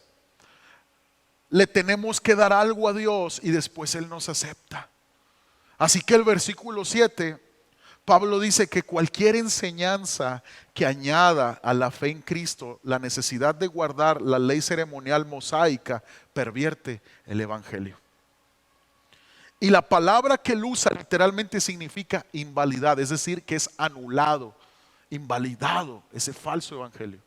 Le tenemos que dar algo a Dios y después Él nos acepta. Así que el versículo 7, Pablo dice que cualquier enseñanza que añada a la fe en Cristo la necesidad de guardar la ley ceremonial mosaica pervierte el evangelio. Y la palabra que él usa literalmente significa invalidad, es decir, que es anulado, invalidado ese falso evangelio.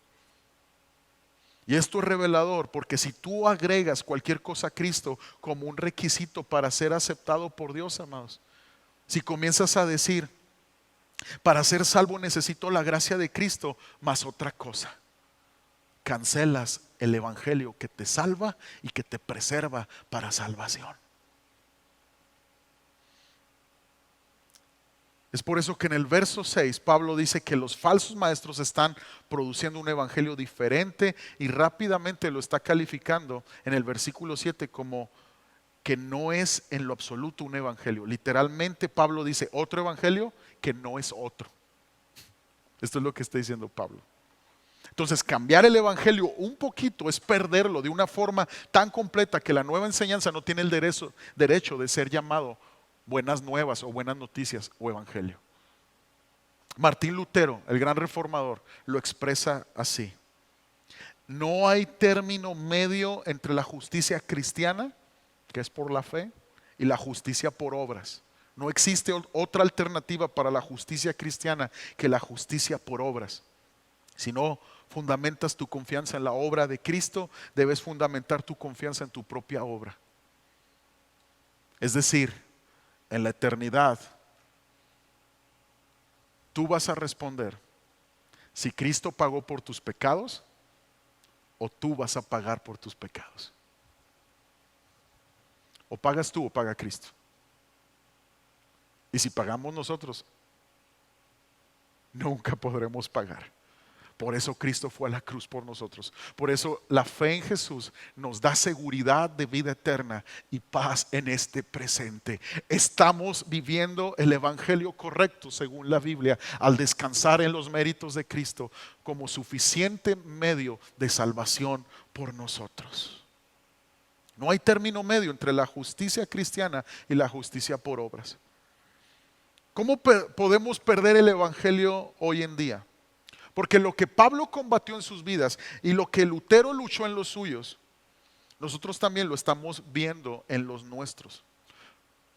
Y esto es revelador, porque si tú agregas cualquier cosa a Cristo como un requisito para ser aceptado por Dios, amados, si comienzas a decir, para ser salvo necesito la gracia de Cristo más otra cosa, cancelas el evangelio que te salva y que te preserva para salvación. Es por eso que en el verso 6 Pablo dice que los falsos maestros están produciendo un evangelio diferente y rápidamente lo está calificando en el versículo 7 como que no es en lo absoluto un evangelio. Literalmente Pablo dice otro evangelio que no es otro. Esto es lo que está diciendo Pablo. Entonces cambiar el evangelio un poquito es perderlo de una forma tan completa que la nueva enseñanza no tiene el derecho de ser llamado buenas nuevas o buenas noticias o evangelio. Martín Lutero, el gran reformador, lo expresa así: no hay término medio entre la justicia cristiana, que es por la fe, y la justicia por obras. No existe otra alternativa para la justicia cristiana que la justicia por obras. Si no fundamentas tu confianza en la obra de Cristo, debes fundamentar tu confianza en tu propia obra. Es decir, en la eternidad, tú vas a responder si Cristo pagó por tus pecados o tú vas a pagar por tus pecados. O pagas tú o paga Cristo. Y si pagamos nosotros, nunca podremos pagar. Por eso Cristo fue a la cruz por nosotros. Por eso la fe en Jesús nos da seguridad de vida eterna y paz en este presente. Estamos viviendo el evangelio correcto según la Biblia al descansar en los méritos de Cristo como suficiente medio de salvación por nosotros. No hay término medio entre la justicia cristiana y la justicia por obras. ¿Cómo podemos perder el evangelio hoy en día? Porque lo que Pablo combatió en sus vidas y lo que Lutero luchó en los suyos, nosotros también lo estamos viendo en los nuestros.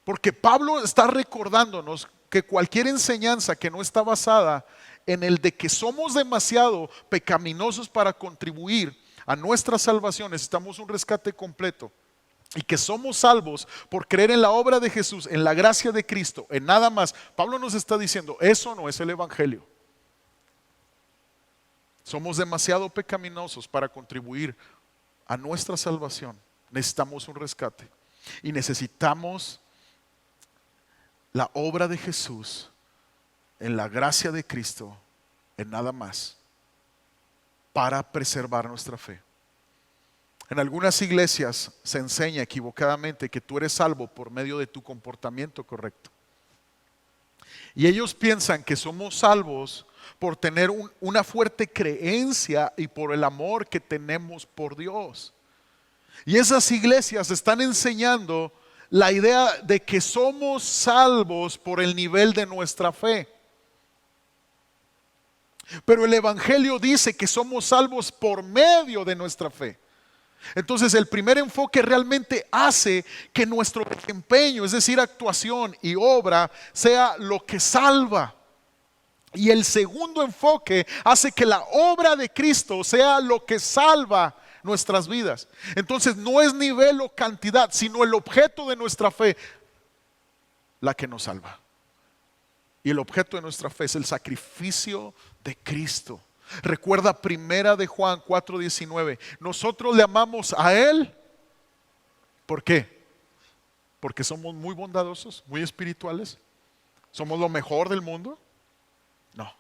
Porque Pablo está recordándonos que cualquier enseñanza que no está basada en el de que somos demasiado pecaminosos para contribuir a nuestra salvación, necesitamos un rescate completo. Y que somos salvos por creer en la obra de Jesús, en la gracia de Cristo, en nada más. Pablo nos está diciendo, eso no es el evangelio. Somos demasiado pecaminosos para contribuir a nuestra salvación. Necesitamos un rescate. Y necesitamos la obra de Jesús en la gracia de Cristo, en nada más, para preservar nuestra fe. En algunas iglesias se enseña equivocadamente que tú eres salvo por medio de tu comportamiento correcto. Y ellos piensan que somos salvos por tener una fuerte creencia y por el amor que tenemos por Dios. Y esas iglesias están enseñando la idea de que somos salvos por el nivel de nuestra fe. Pero el evangelio dice que somos salvos por medio de nuestra fe. Entonces el primer enfoque realmente hace que nuestro desempeño, es decir, actuación y obra, sea lo que salva. Y el segundo enfoque hace que la obra de Cristo sea lo que salva nuestras vidas. Entonces no es nivel o cantidad, sino el objeto de nuestra fe la que nos salva. Y el objeto de nuestra fe es el sacrificio de Cristo. Recuerda primera de Juan 4:19. Nosotros le amamos a Él. ¿Por qué? Porque somos muy bondadosos, muy espirituales. Somos lo mejor del mundo. No,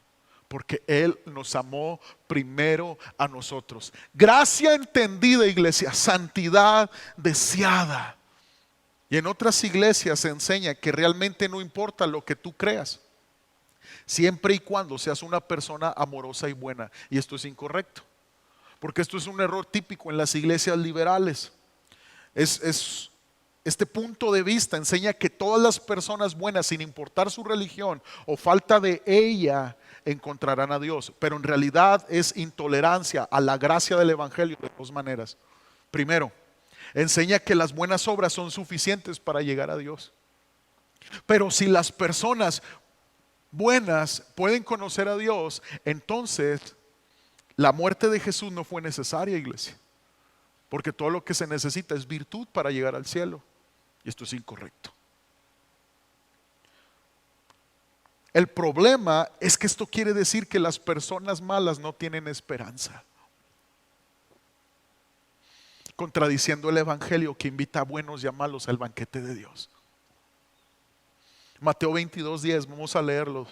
porque Él nos amó primero a nosotros. Gracia entendida, iglesia, santidad deseada. Y en otras iglesias se enseña que realmente no importa lo que tú creas, siempre y cuando seas una persona amorosa y buena. Y esto es incorrecto, porque esto es un error típico en las iglesias liberales. Este punto de vista enseña que todas las personas buenas, sin importar su religión o falta de ella, encontrarán a Dios. Pero en realidad es intolerancia a la gracia del Evangelio de dos maneras. Primero, enseña que las buenas obras son suficientes para llegar a Dios. Pero si las personas buenas pueden conocer a Dios, entonces la muerte de Jesús no fue necesaria, iglesia. Porque todo lo que se necesita es virtud para llegar al cielo. Y esto es incorrecto. El problema es que esto quiere decir que las personas malas no tienen esperanza, contradiciendo el Evangelio que invita a buenos y a malos al banquete de Dios. Mateo 22:10, vamos a leerlo.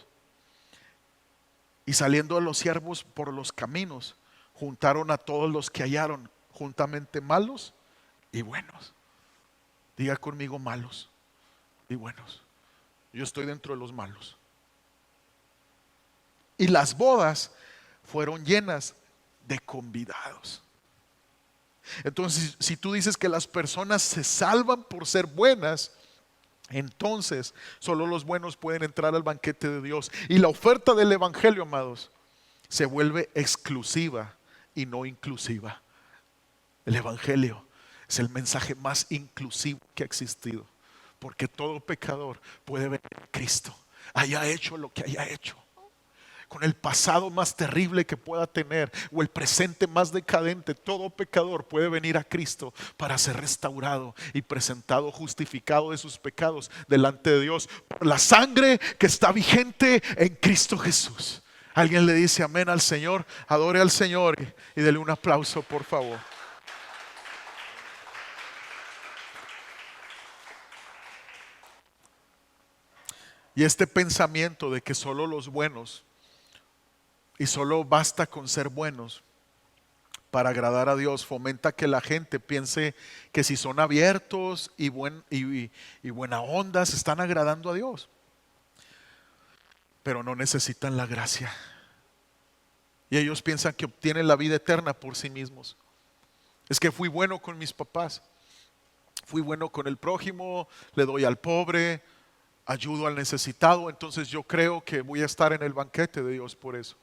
Y saliendo a los siervos por los caminos, juntaron a todos los que hallaron, juntamente malos y buenos. Diga conmigo, malos y buenos. Yo estoy dentro de los malos. Y las bodas fueron llenas de convidados. Entonces, si tú dices que las personas se salvan por ser buenas, entonces solo los buenos pueden entrar al banquete de Dios. Y la oferta del Evangelio, amados, se vuelve exclusiva y no inclusiva. El Evangelio es el mensaje más inclusivo que ha existido, porque todo pecador puede venir a Cristo, haya hecho lo que haya hecho, con el pasado más terrible que pueda tener o el presente más decadente. Todo pecador puede venir a Cristo para ser restaurado y presentado justificado de sus pecados delante de Dios por la sangre que está vigente en Cristo Jesús. Alguien le dice amén al Señor, adore al Señor y dele un aplauso, por favor. Y este pensamiento de que solo los buenos y solo basta con ser buenos para agradar a Dios fomenta que la gente piense que si son abiertos y buena onda se están agradando a Dios, pero no necesitan la gracia. Y ellos piensan que obtienen la vida eterna por sí mismos. Es que fui bueno con mis papás, fui bueno con el prójimo, le doy al pobre, ayudo al necesitado, entonces yo creo que voy a estar en el banquete de Dios por eso.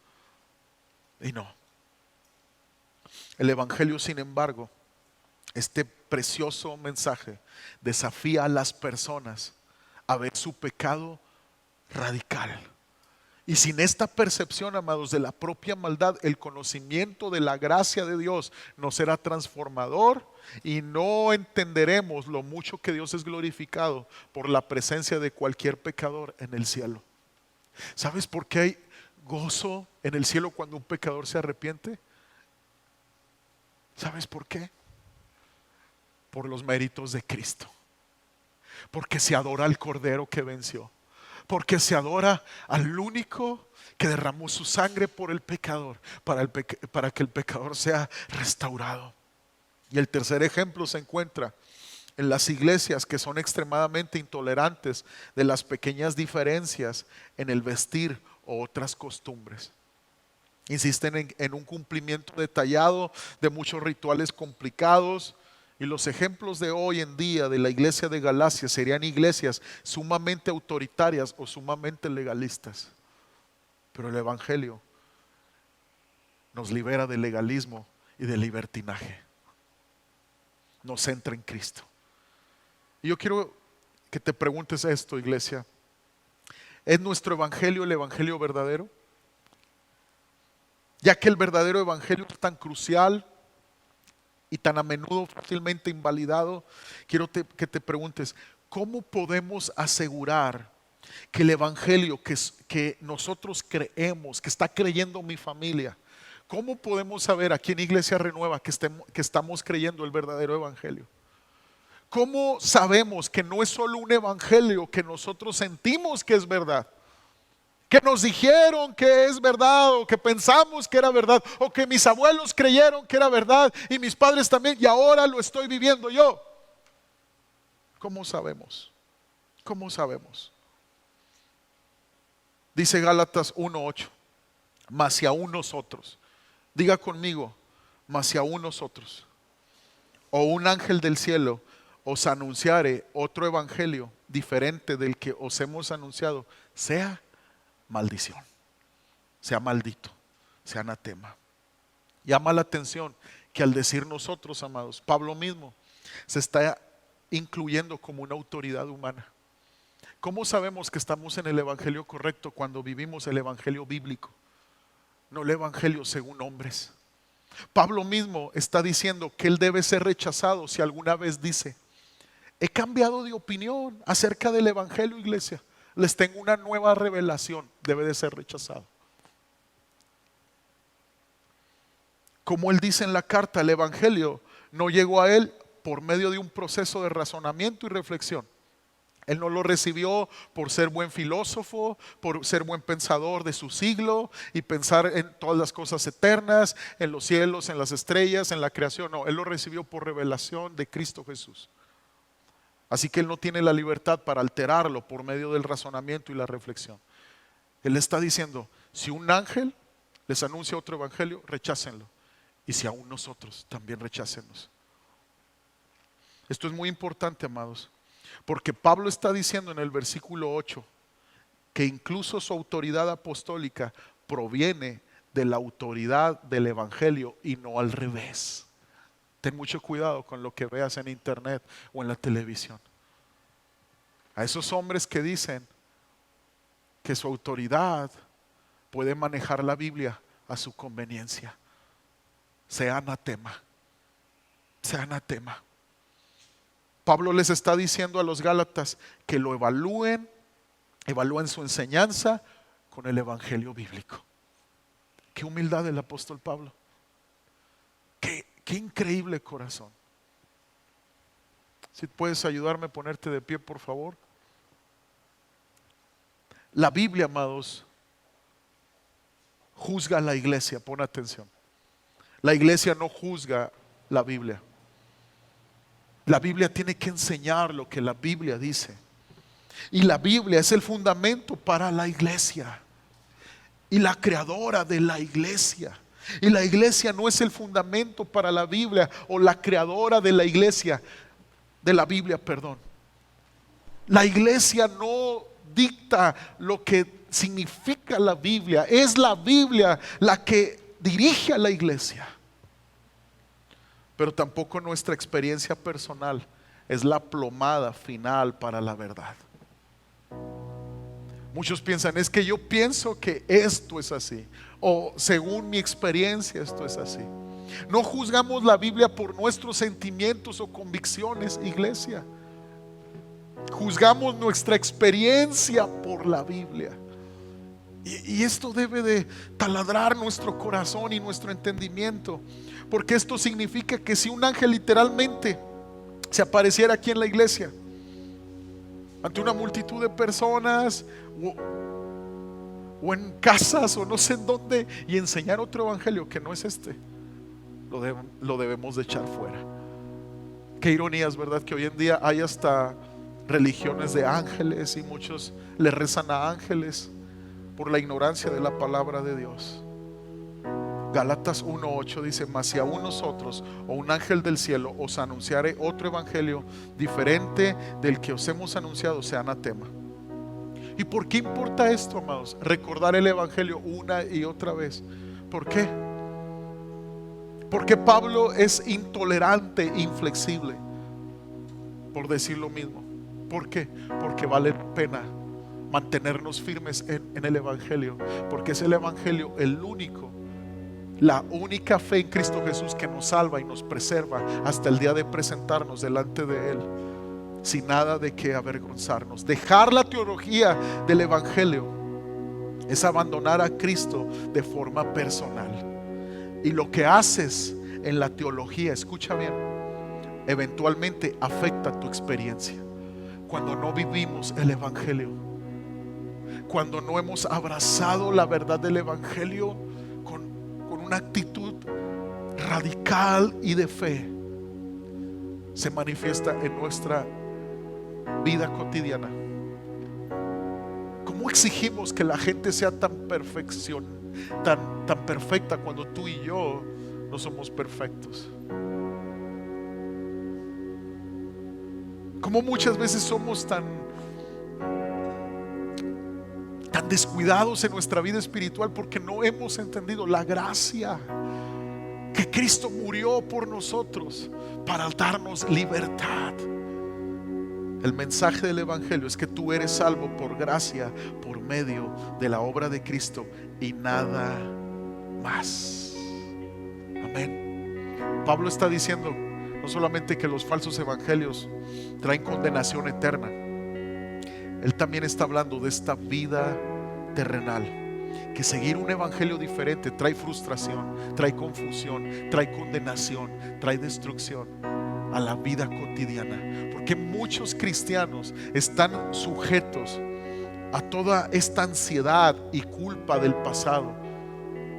Y no. El Evangelio, sin embargo, este precioso mensaje desafía a las personas a ver su pecado radical. Y sin esta percepción, amados, de la propia maldad, el conocimiento de la gracia de Dios no será transformador y no entenderemos lo mucho que Dios es glorificado por la presencia de cualquier pecador en el cielo. ¿Sabes por qué hay gozo en el cielo cuando un pecador se arrepiente? ¿Sabes por qué? Por los méritos de Cristo. Porque se adora al Cordero que venció. Porque se adora al único que derramó su sangre por el pecador, para que el pecador sea restaurado. Y el tercer ejemplo se encuentra en las iglesias que son extremadamente intolerantes de las pequeñas diferencias en el vestir o otras costumbres. Insisten en un cumplimiento detallado de muchos rituales complicados. Y los ejemplos de hoy en día de la iglesia de Galacia serían iglesias sumamente autoritarias o sumamente legalistas. Pero el Evangelio nos libera del legalismo y del libertinaje. Nos centra en Cristo. Y yo quiero que te preguntes esto, iglesia. ¿Es nuestro Evangelio el Evangelio verdadero? Ya que el verdadero Evangelio es tan crucial y tan a menudo fácilmente invalidado, quiero que te preguntes, ¿cómo podemos asegurar que el Evangelio que nosotros creemos, que está creyendo mi familia, cómo podemos saber aquí en Iglesia Renueva que estamos creyendo el verdadero Evangelio? ¿Cómo sabemos que no es solo un Evangelio que nosotros sentimos que es verdad? que nos dijeron que es verdad, o que pensamos que era verdad, o que mis abuelos creyeron que era verdad y mis padres también, y ahora lo estoy viviendo yo. ¿Cómo sabemos? ¿Cómo sabemos? Dice Gálatas 1:8, mas si aún nosotros, diga conmigo, mas si aún nosotros, o un ángel del cielo os anunciare otro evangelio diferente del que os hemos anunciado, sea maldición, sea maldito, sea anatema. Llama la atención que al decir nosotros, amados, Pablo mismo se está incluyendo como una autoridad humana. ¿Cómo sabemos que estamos en el evangelio correcto cuando vivimos el evangelio bíblico? No el evangelio según hombres. Pablo mismo está diciendo que él debe ser rechazado si alguna vez dice: he cambiado de opinión acerca del evangelio, iglesia, les tengo una nueva revelación. Debe de ser rechazado. Como él dice en la carta, el evangelio no llegó a él por medio de un proceso de razonamiento y reflexión. Él no lo recibió por ser buen filósofo, por ser buen pensador de su siglo y pensar en todas las cosas eternas, en los cielos, en las estrellas, en la creación. No, él lo recibió por revelación de Cristo Jesús. Así que él no tiene la libertad para alterarlo por medio del razonamiento y la reflexión. Él está diciendo: si un ángel les anuncia otro evangelio, rechácenlo. Y si aún nosotros, también rechácenlos. Esto es muy importante, amados, porque Pablo está diciendo en el versículo 8 que incluso su autoridad apostólica proviene de la autoridad del evangelio y no al revés. Ten mucho cuidado con lo que veas en internet o en la televisión. A esos hombres que dicen que su autoridad puede manejar la Biblia a su conveniencia, sea anatema, sea anatema. Pablo les está diciendo a los Gálatas que lo evalúen su enseñanza con el evangelio bíblico. Qué humildad del apóstol Pablo. Qué increíble corazón. Si puedes ayudarme a ponerte de pie, por favor. La Biblia, amados, juzga a la iglesia. Pon atención. La iglesia no juzga la Biblia. La Biblia tiene que enseñar lo que la Biblia dice. Y la Biblia es el fundamento para la iglesia y la creadora de la iglesia. Y la iglesia no es el fundamento para la Biblia o la creadora de la iglesia, de la Biblia, perdón. La iglesia no dicta lo que significa la Biblia. Es la Biblia la que dirige a la iglesia. Pero tampoco nuestra experiencia personal es la plomada final para la verdad. Muchos piensan: es que yo pienso que esto es así, o según mi experiencia esto es así. No juzgamos la Biblia por nuestros sentimientos o convicciones, iglesia. Juzgamos nuestra experiencia por la Biblia. Y esto debe de taladrar nuestro corazón y nuestro entendimiento, porque esto significa que si un ángel literalmente se apareciera aquí en la iglesia ante una multitud de personas o en casas o no sé en dónde, y enseñar otro evangelio que no es este, lo debemos de echar fuera. Qué ironías, ¿verdad? Que hoy en día hay hasta religiones de ángeles y muchos le rezan a ángeles por la ignorancia de la palabra de Dios. Gálatas 1:8 dice: mas si aún nosotros o un ángel del cielo os anunciare otro evangelio diferente del que os hemos anunciado, sea anatema. ¿Y por qué importa esto, amados? Recordar el evangelio una y otra vez. ¿Por qué? Porque Pablo es intolerante, inflexible, por decir lo mismo. ¿Por qué? Porque vale pena mantenernos firmes en el evangelio, porque es el evangelio la única fe en Cristo Jesús que nos salva y nos preserva hasta el día de presentarnos delante de Él sin nada de qué avergonzarnos. Dejar la teología del evangelio es abandonar a Cristo de forma personal. Y lo que haces en la teología, escucha bien, eventualmente afecta tu experiencia. Cuando no vivimos el evangelio, cuando no hemos abrazado la verdad del Evangelio con una actitud radical y de fe, se manifiesta en nuestra vida cotidiana. ¿Cómo exigimos que la gente sea tan perfecta cuando tú y yo no somos perfectos? ¿Cómo muchas veces somos tan descuidados en nuestra vida espiritual porque no hemos entendido la gracia, que Cristo murió por nosotros para darnos libertad? El mensaje del Evangelio es que tú eres salvo por gracia, por medio de la obra de Cristo y nada más. Amén. Pablo está diciendo no solamente que los falsos evangelios traen condenación eterna, él también está hablando de esta vida terrenal, que seguir un evangelio diferente trae frustración, trae confusión, trae condenación, trae destrucción a la vida cotidiana. Porque muchos cristianos están sujetos a toda esta ansiedad y culpa del pasado.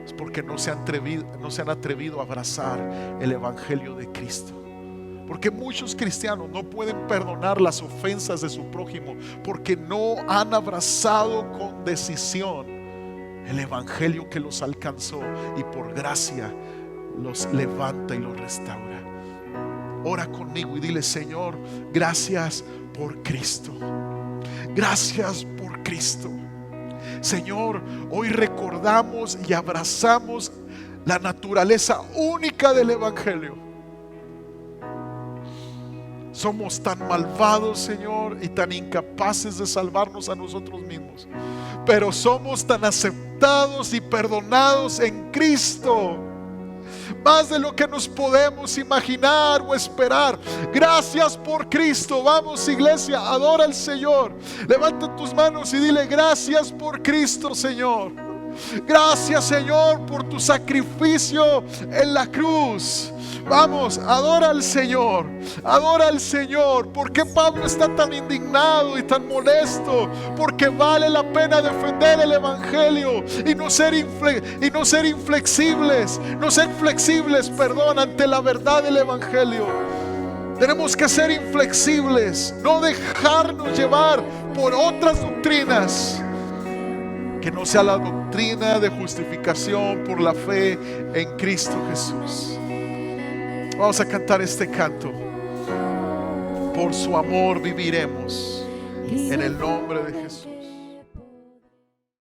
Es porque no se han atrevido a abrazar el evangelio de Cristo. Porque muchos cristianos no pueden perdonar las ofensas de su prójimo porque no han abrazado con decisión el evangelio que los alcanzó y por gracia los levanta y los restaura. Ora conmigo y dile: Señor, gracias por Cristo. Gracias por Cristo. Señor, hoy recordamos y abrazamos la naturaleza única del evangelio. Somos tan malvados, Señor, y tan incapaces de salvarnos a nosotros mismos, pero somos tan aceptados y perdonados en Cristo, más de lo que nos podemos imaginar o esperar. Gracias por Cristo. Vamos, iglesia, adora al Señor. Levanta tus manos y dile: gracias por Cristo, Señor. Gracias, Señor, por tu sacrificio en la cruz. Vamos, adora al Señor. Adora al Señor. ¿Por qué Pablo está tan indignado y tan molesto? Porque vale la pena defender el evangelio y no ser inflexibles. No ser flexibles, perdón, ante la verdad del evangelio. Tenemos que ser inflexibles, no dejarnos llevar por otras doctrinas que no sea la doctrina de justificación por la fe en Cristo Jesús. Vamos a cantar este canto. Por su amor viviremos, en el nombre de Jesús.